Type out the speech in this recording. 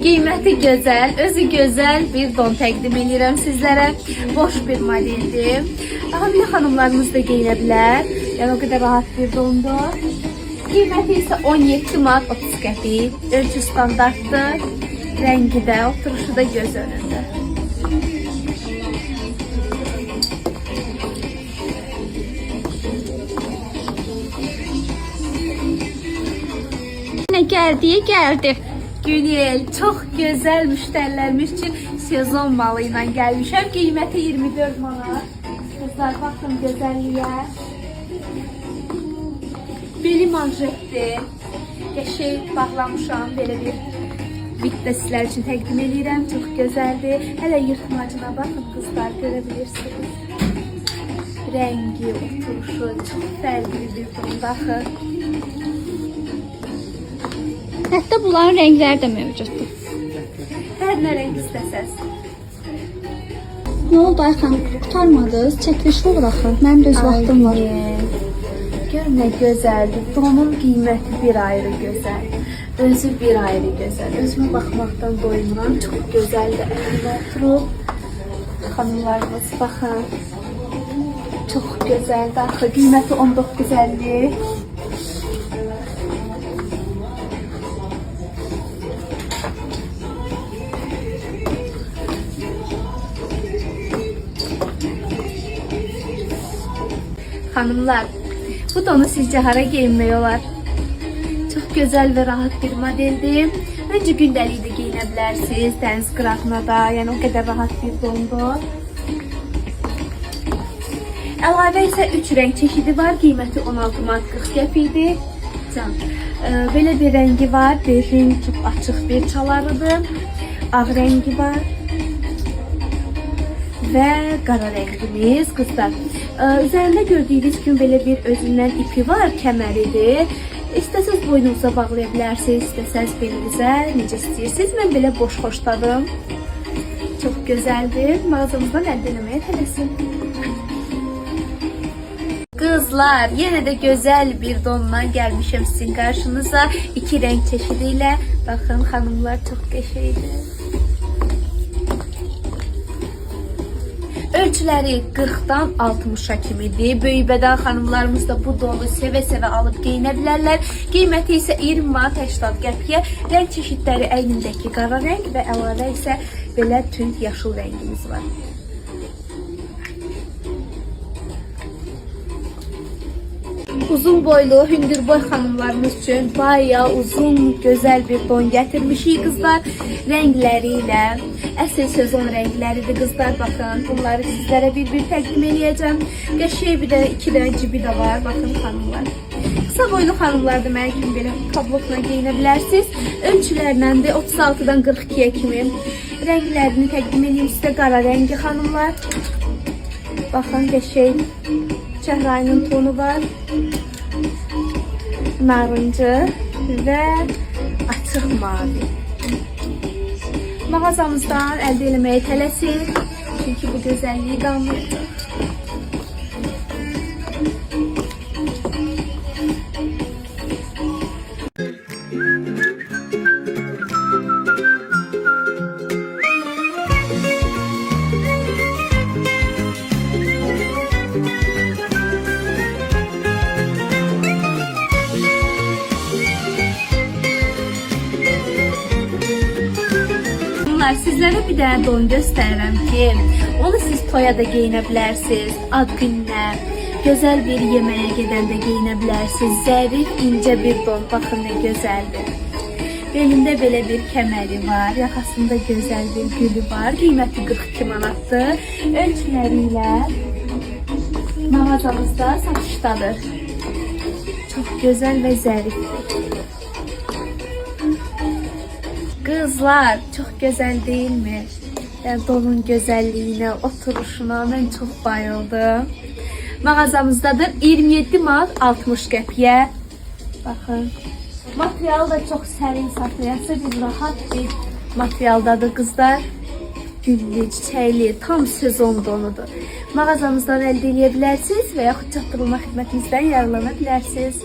Qiyməti gözəl, özü gözəl bir don təqdim edirəm sizlərə. Boş bir modeldir. Hamile xanımlarımız da geyinə bilər. Yəni o qədər rahat bir dondur. Qiyməti isə 17 manat 30 qəpik. Ölçü standartdır. Rəngi də, oturuşu da göz önündə. Ne geldi. Günel, çox gözəl müştərilərimiz üçün sezon malı ilə gəlmişəm. Qiyməti 24 manat. Qızlar, baxın gözəlliyə. Beli manjetdir. Qəşəng bağlamışam. Belə bir bitdə sizlər üçün təqdim edirəm. Çox gözəldir. Hələ yırtmacına baxın qızlar, görə bilirsiniz. Rəngi, oturuşu çox fərqli bir don. Baxın. Hətta bunların renkləri də mövcuddur. Hər nə rəng istəsəz. Ne oldu Ayxan? Qurtarmadınız? Çəkilişli olur axı. Mənim də öz vaxtım var. Gör nə gözəldir. Donun qiyməti bir ayrı gözəl. Özü bir ayrı gözəl. Özümə baxmaqdan doymuram. Çox gözəldir. Əlimdə oturub. Xanımlarımız baxın. Çox gözəldir. Axı qiyməti 19.50. Hanımlar, bu donu sizce hara giyinmək olar? Çox gözəl və rahat bir modeldir. Öncə gündəlik də giyinə bilərsiniz, dəniz qırağına da, yəni o qədər rahat bir dondur. Əlavə isə 3 rəng çeşidi var, qiyməti 16 manat 40 qəpikdir. Belə bir rəngi var, bejin çox açıq bir çalarıdır. Ağ rəngi var. Və qara rəngimiz qızlar. Üzərində gördüyünüz kimi belə bir özündən ipi var, kəməridir. İstəsəz boynunuza bağlaya bilərsiniz, istəsəz belinizə, necə istəyirsiniz. Mən belə boş xoşladım. Çox gözəldir. Mağazamızdan əldə eləməyə tələsin. Qızlar, yenə də gözəl bir donla gəlmişəm sizin qarşınıza. 2 rəng çeşidi ilə. Baxın, xanımlar çox qəşəngdir. Ölçüləri 40-dan 60-a kimidir. Böyük bədən xanımlarımız da bu donu sevə-sevə alıb geyinə bilərlər. Qiyməti isə 20 manat 80 qəpiyə. Rəng çeşidləri əynindəki qara rəng və əlavə isə belə tünd yaşıl rəngimiz var. Uzun boylu, hündürboy xanımlarımız üçün bayağı uzun, gözəl bir don gətirmişik qızlar. Rəngləri ilə, əsl sezon rəngləridir qızlar. Baxın, bunları sizlərə bir təqdim edəcəm. Qəşəng bir də 2 dənə cibi də var. Baxın xanımlar. Qısa boylu xanımlar da mənim kimi belə kablokla geyinə bilərsiniz. Ölçülərlə də 36-dan 42-yə kimi rənglərini təqdim edeyim sizə. Qara rəngi xanımlar. Baxın, qəşəng çəhrayının tonu var. Narıncı və açıq mavi. Mağazamızdan əldə eləməyə tələsin. Çünki bu gözəlliyi qalmayacaq. Sizlərə bir dənə don göstərirəm ki, onu siz toya da geyinə bilərsiniz, ad gününə, gözəl bir yeməyə gedəndə geyinə bilərsiniz. Zərif, incə bir don, baxın nə gözəldir. Belində belə bir kəməri var, yaxasında gözəl bir gülü var, qiyməti 42 manatdır. Ölçüləri ilə mağazamızda satışdadır. Çox gözəl və zərifdir. Qızlar, çox gözəl deyilmi? Donun gözəlliyinə, oturuşuna mən çox bayıldım. Mağazamızdadır 27 manat 60 qəpiyə. Baxın. Material da çox sərin saxlayası bir rahat bir materialdadır qızlar. Güllü, çiçəkli, tam sezon donudur. Mağazamızdan əldə edə bilərsiniz və yaxud çatdırılma xidmətimizdən yararlana bilərsiniz.